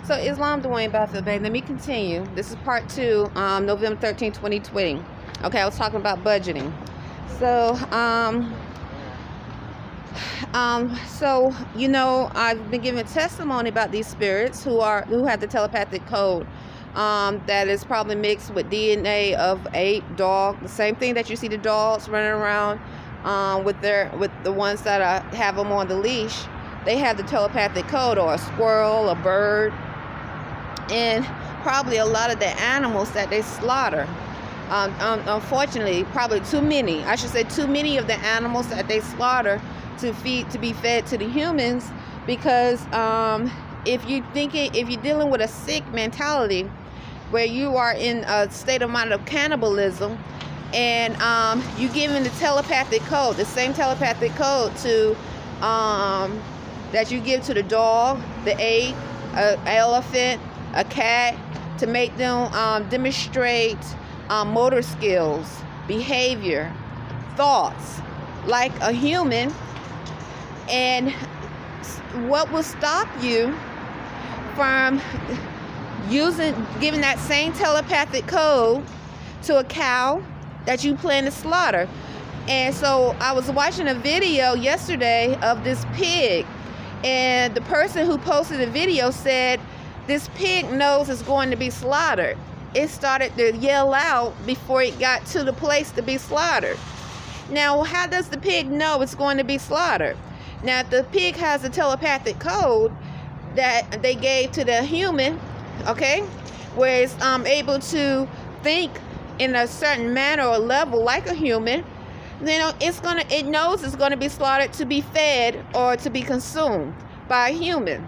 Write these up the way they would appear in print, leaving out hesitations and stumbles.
So Islam Dwayne Bay. Let me continue. This is part 2, November 13, 2020. Okay, I was talking about budgeting. So, I've been giving testimony about these spirits who have the telepathic code. That is probably mixed with DNA of ape, dog, the same thing that you see the dogs running around with the ones that have them on the leash. They have the telepathic code, or a squirrel, a bird, and probably a lot of the animals that they slaughter. Unfortunately, probably too many of the animals that they slaughter to be fed to the humans, because if you're dealing with a sick mentality where you are in a state of mind of cannibalism, and you giving the telepathic code, the same telepathic code to that you give to the dog, the ape, an elephant, a cat, to make them demonstrate motor skills, behavior, thoughts like a human. And what will stop you from giving that same telepathic code to a cow that you plan to slaughter? And so I was watching a video yesterday of this pig, and the person who posted the video said this pig knows it's going to be slaughtered. It started to yell out before it got to the place to be slaughtered. Now, how does the pig know it's going to be slaughtered? Now, if the pig has a telepathic code that they gave to the human, okay, where it's able to think in a certain manner or level like a human, then it knows it's going to be slaughtered to be fed or to be consumed by a human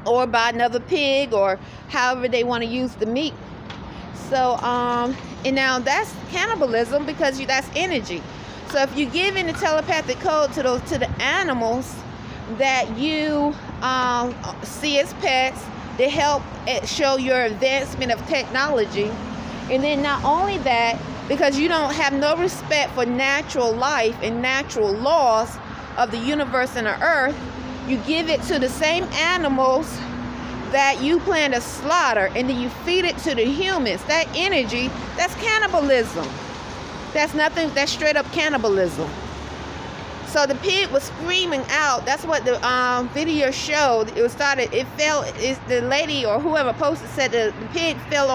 or by another pig, or however they want to use the meat. So and now that's cannibalism, because that's energy. So if you give in the telepathic code to the animals that you see as pets, they help show your advancement of technology. And then not only that, because you don't have no respect for natural life and natural laws of the universe and the earth, you give it to the same animals that you plan to slaughter, and then you feed it to the humans. That energy, that's cannibalism. That's straight up cannibalism. So the pig was screaming out. That's what the video showed. The lady or whoever posted said the pig fell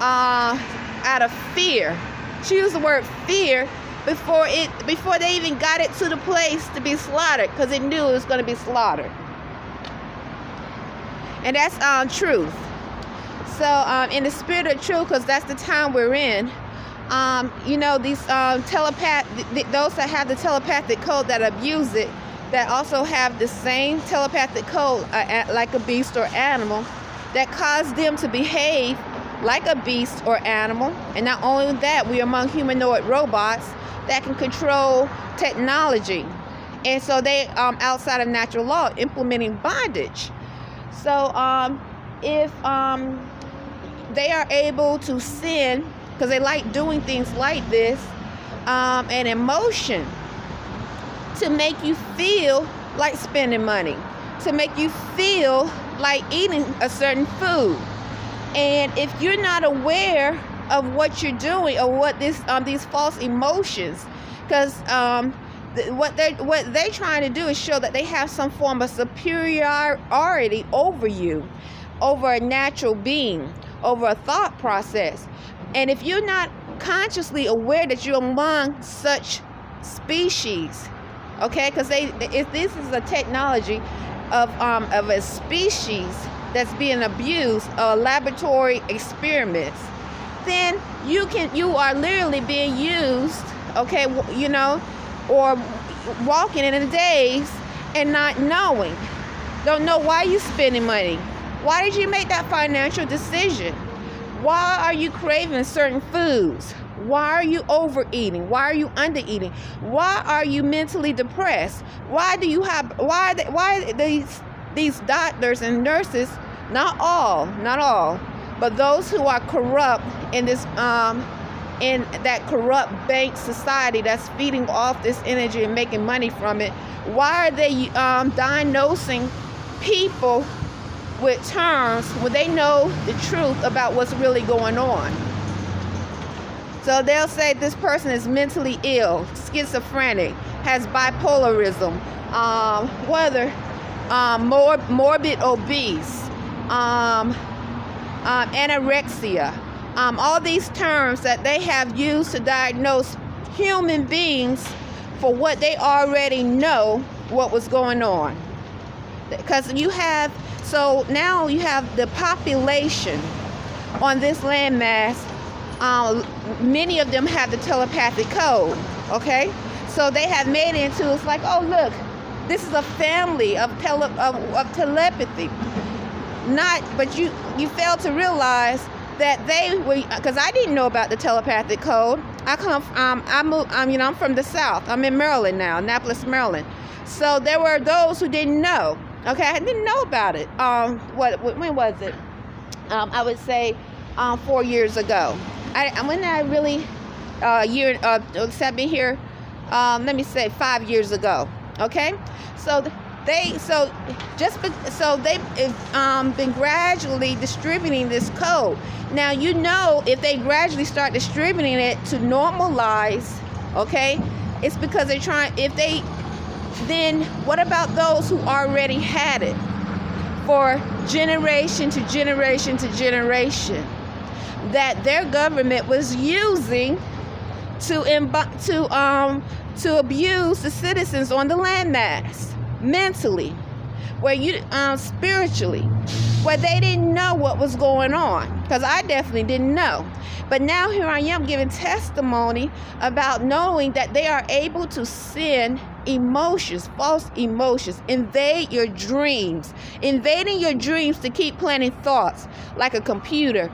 out of fear. She used the word fear before they even got it to the place to be slaughtered, because it knew it was going to be slaughtered. And that's truth. So in the spirit of truth, because that's the time we're in, these those that have the telepathic code that abuse it, that also have the same telepathic code like a beast or animal, that cause them to behave like a beast or animal. And not only that, we are among humanoid robots that can control technology. And so they outside of natural law, implementing bondage. So if they are able to sin, because they like doing things like this, and emotion, to make you feel like spending money, to make you feel like eating a certain food. And if you're not aware of what you're doing, or what these false emotions, because what they're trying to do is show that they have some form of superiority over you, over a natural being, over a thought process. And if you're not consciously aware that you're among such species, okay, because this is a technology of a species that's being abused, laboratory experiments, then you are literally being used, okay, or walking in a daze and not knowing. Don't know why you're spending money. Why did you make that financial decision? Why are you craving certain foods? Why are you overeating? Why are you undereating? Why are you mentally depressed? Why these doctors and nurses, not all, but those who are corrupt in this in that corrupt bank society that's feeding off this energy and making money from it, why are they diagnosing people with terms when they know the truth about what's really going on. So they'll say this person is mentally ill, schizophrenic, has bipolarism, morbid obese, anorexia, all these terms that they have used to diagnose human beings for what they already know what was going on. Because so now you have the population on this landmass. Many of them have the telepathic code, okay? So they have made it into, it's like, oh, look, this is a family of telepathy. But you fail to realize that they were, because I didn't know about the telepathic code. I'm from the South. I'm in Maryland now, Annapolis, Maryland. So there were those who didn't know. Okay, I didn't know about it. When was it? I would say 4 years ago. I've been here. Let me say 5 years ago. Okay, they've been gradually distributing this code. Now if they gradually start distributing it to normalize, okay, it's because they're trying. Then what about those who already had it for generation to generation to generation, that their government was using to abuse the citizens on the landmass mentally, spiritually, where they didn't know what was going on? Because I definitely didn't know. But now here I am giving testimony about knowing that they are able to send emotions, false emotions, invading your dreams to keep planting thoughts like a computer,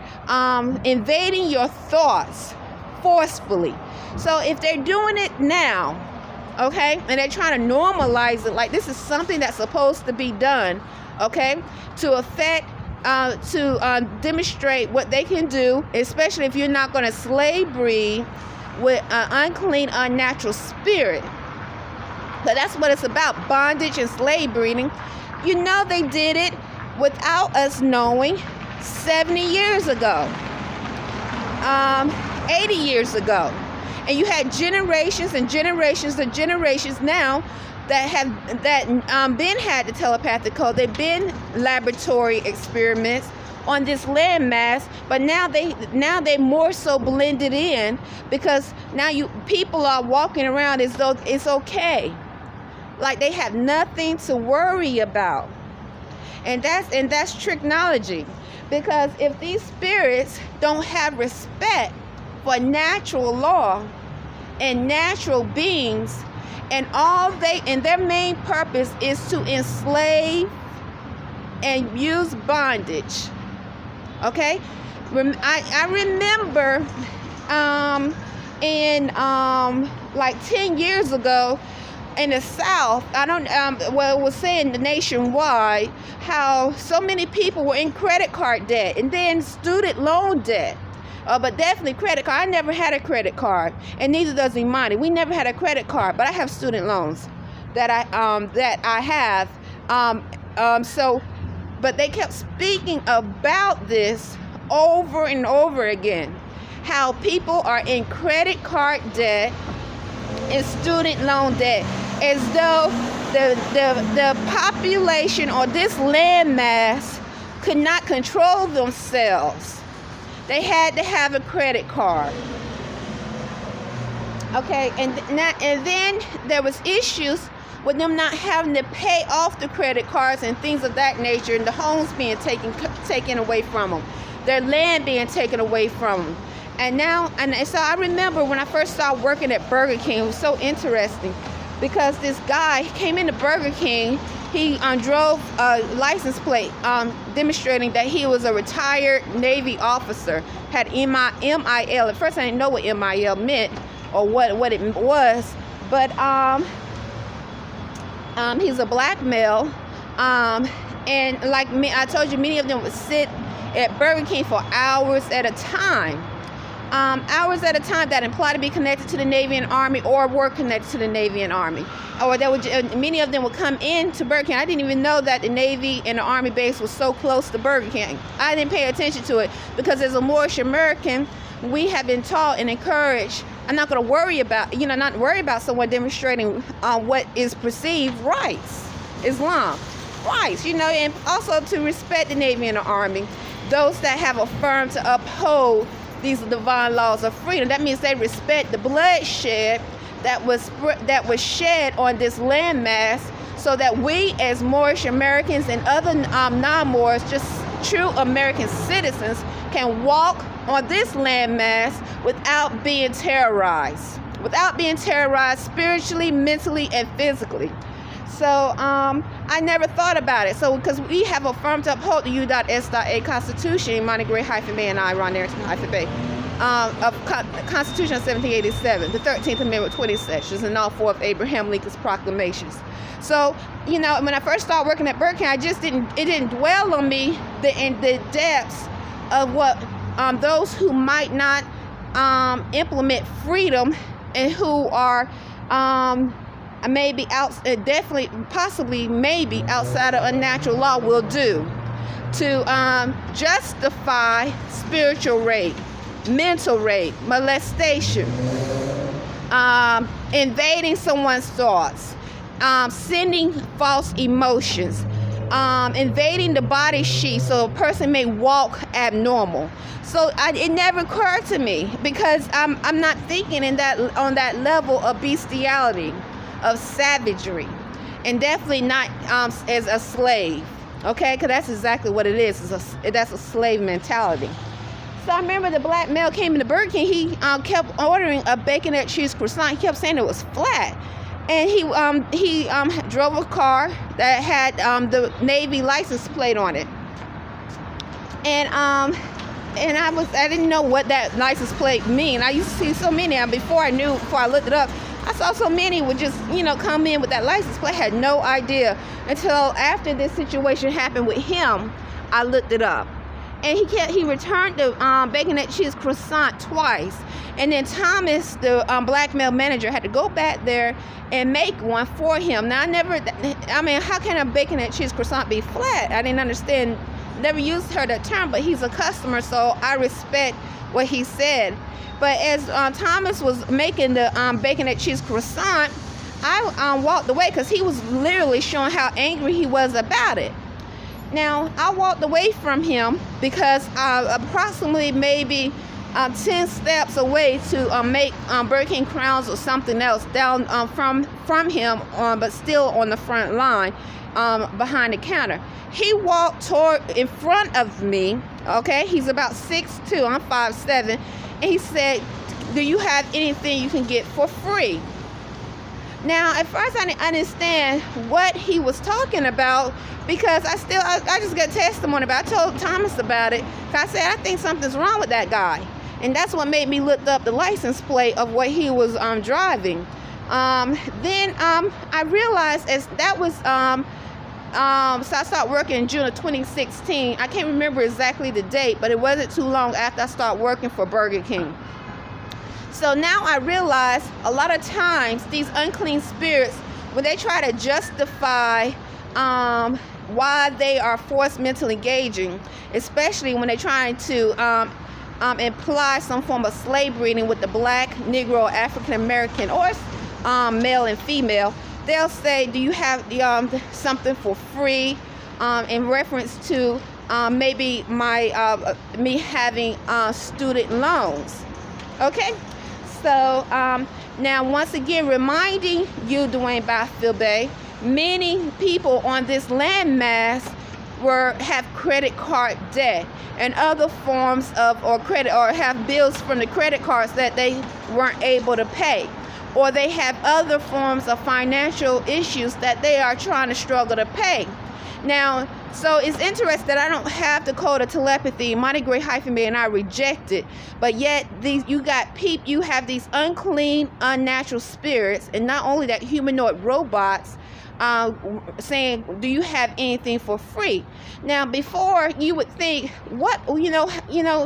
invading your thoughts forcefully. So if they're doing it now, okay, and they're trying to normalize it like this is something that's supposed to be done, okay, to demonstrate what they can do, especially if you're not going to slave breed with an unclean, unnatural spirit. But that's what it's about, bondage and slave breeding. They did it without us knowing 70 years ago, 80 years ago. And you had generations and generations and generations now that have been had the telepathic code. They've been laboratory experiments on this landmass, but now they more so blended in, because now people are walking around as though it's okay, like they have nothing to worry about. And that's technology, because if these spirits don't have respect for natural law and natural beings, and their main purpose is to enslave and use bondage. Okay, I remember like 10 years ago in the South, it was saying nationwide how so many people were in credit card debt and then student loan debt. But definitely credit card. I never had a credit card, and neither does Imani. We never had a credit card, but I have student loans that I have. But they kept speaking about this over and over again, how people are in credit card debt and student loan debt, as though the population or this landmass could not control themselves. They had to have a credit card. Okay, and then there was issues with them not having to pay off the credit cards and things of that nature, and the homes being taken away from them, their land being taken away from them. And so I remember when I first started working at Burger King, it was so interesting, because this guy came into Burger King. He drove a license plate demonstrating that he was a retired Navy officer, had MIL. At first I didn't know what MIL meant or what it was, but he's a black male, and like me, I told you, many of them would sit at Burger King for hours at a time. hours at a time that imply to be connected to the Navy and Army or were connected to the Navy and Army. Or that would, many of them would come into Burger King. I didn't even know that the Navy and the Army base was so close to Burger King. I didn't pay attention to it because as a Moorish American, we have been taught and encouraged, I'm not going to worry about, not worry about someone demonstrating what is perceived rights, Islam, rights, and also to respect the Navy and the Army, those that have affirmed to uphold these divine laws of freedom. That means they respect the bloodshed that was shed on this landmass, so that we as Moorish Americans and other non-Moors, just true American citizens, can walk on this landmass without being terrorized spiritually, mentally, and physically. So I never thought about it. So because we have affirmed to uphold the U.S.A. Constitution, Montague-Bey and I, Ron Arrington-Bey, of Constitution of 1787, the 13th Amendment, 20 sections, and all four of Abraham Lincoln's proclamations. So, when I first started working at Burger King, it didn't dwell on me in the depths of what those who might not implement freedom and who are maybe maybe outside of unnatural law will do to justify spiritual rape, mental rape, molestation, invading someone's thoughts, sending false emotions, invading the body sheath so a person may walk abnormal. So it never occurred to me because I'm not thinking on that level of bestiality, of savagery, and definitely not as a slave. Okay, because that's exactly what it is. That's a slave mentality. So I remember the black male came into Burger King. He kept ordering a baconette cheese croissant. He kept saying it was flat. And he drove a car that had the Navy license plate on it. And I didn't know what that license plate mean. I used to see so many. Before I looked it up, I saw so many would just, come in with that license plate. I had no idea until after this situation happened with him. I looked it up. And he returned the baconette cheese croissant twice. And then Thomas, the black male manager, had to go back there and make one for him. Now, how can a baconette cheese croissant be flat? I didn't understand, never used her that term, but he's a customer, so I respect what he said. But as Thomas was making the baconette cheese croissant, I walked away because he was literally showing how angry he was about it. Now, I walked away from him because approximately maybe 10 steps away to make Burger King crowns or something else down from him, but still on the front line behind the counter. He walked in front of me, okay? He's about 6'2", I'm 5'7", and he said, "Do you have anything you can get for free?" Now, at first I didn't understand what he was talking about because I just got testimony about it. I told Thomas about it. I said, I think something's wrong with that guy. And that's what made me look up the license plate of what he was driving. Then I realized so I started working in June of 2016. I can't remember exactly the date, but it wasn't too long after I started working for Burger King. So now I realize a lot of times these unclean spirits, when they try to justify why they are forced mental engaging, especially when they're trying to imply some form of slave breeding with the black, Negro, African American, or male and female, they'll say, "Do you have something for free?" In reference to maybe me having student loans. Okay. So now, once again, reminding you, Dwayne Byfield Bey, many people on this landmass have credit card debt and other forms of credit, or have bills from the credit cards that they weren't able to pay, or they have other forms of financial issues that they are trying to struggle to pay. Now, So it's interesting that I don't have the code of telepathy. Monty Gray-Bey and I reject it, but yet you have these unclean, unnatural spirits, and not only that, humanoid robots saying, do you have anything for free? Now, before, you would think,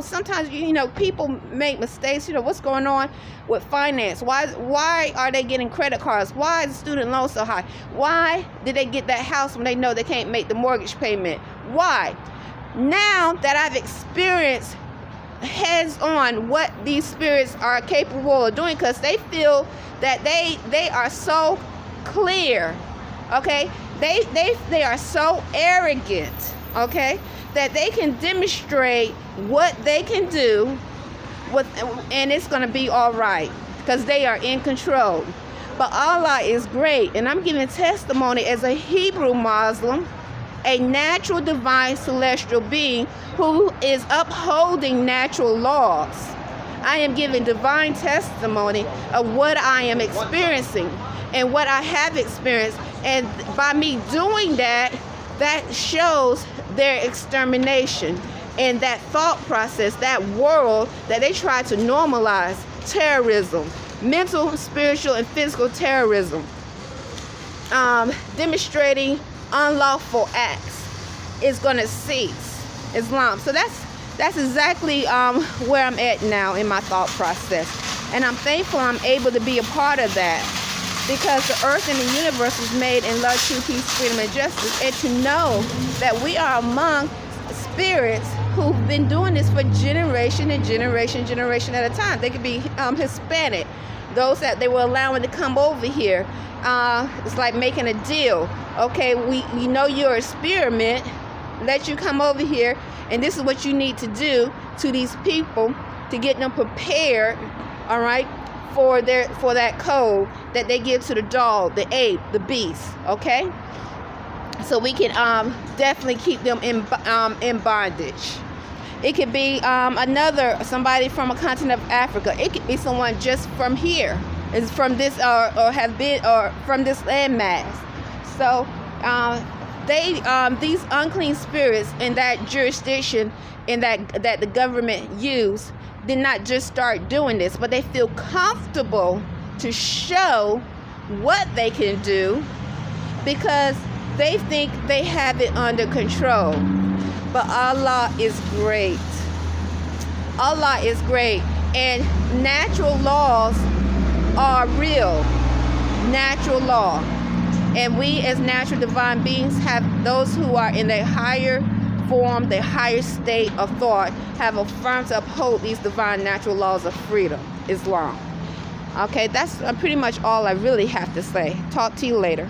sometimes people make mistakes. What's going on with finance? Why are they getting credit cards? Why is the student loan so high? Why did they get that house when they know they can't make the mortgage payment? Why? Now that I've experienced heads on what these spirits are capable of doing, because they feel that they are so clear. Okay, they are so arrogant, okay, that they can demonstrate what they can do and it's going to be all right, because they are in control. But Allah is great, and I'm giving testimony as a Hebrew Muslim, a natural, divine, celestial being who is upholding natural laws. I am giving divine testimony of what I am experiencing and what I have experienced. And by me doing that, that shows their extermination and that thought process, that world that they try to normalize, terrorism, mental, spiritual, and physical terrorism, demonstrating unlawful acts, is going to cease. Islam. So that's exactly where I'm at now in my thought process. And I'm thankful I'm able to be a part of that, because the earth and the universe was made in love, truth, peace, freedom, and justice. And to know that we are among spirits who've been doing this for generation and generation at a time. They could be Hispanic, those that they were allowing to come over here. It's like making a deal. Okay, we know you're an experiment, let you come over here, and this is what you need to do to these people to get them prepared, all right, for that code that they give to the dog, the ape, the beast. Okay, so we can definitely keep them in bondage. It could be somebody from a continent of Africa. It could be someone just from here, is from this or have been or from this landmass. So these unclean spirits in that jurisdiction, in that the government used, did not just start doing this, but they feel comfortable to show what they can do because they think they have it under control. But Allah is great. Allah is great. And natural laws are real. Natural law. And we as natural divine beings have those who are in a higher form, the higher state of thought, have affirmed to uphold these divine natural laws of freedom, Islam. Okay, that's pretty much all I really have to say. Talk to you later.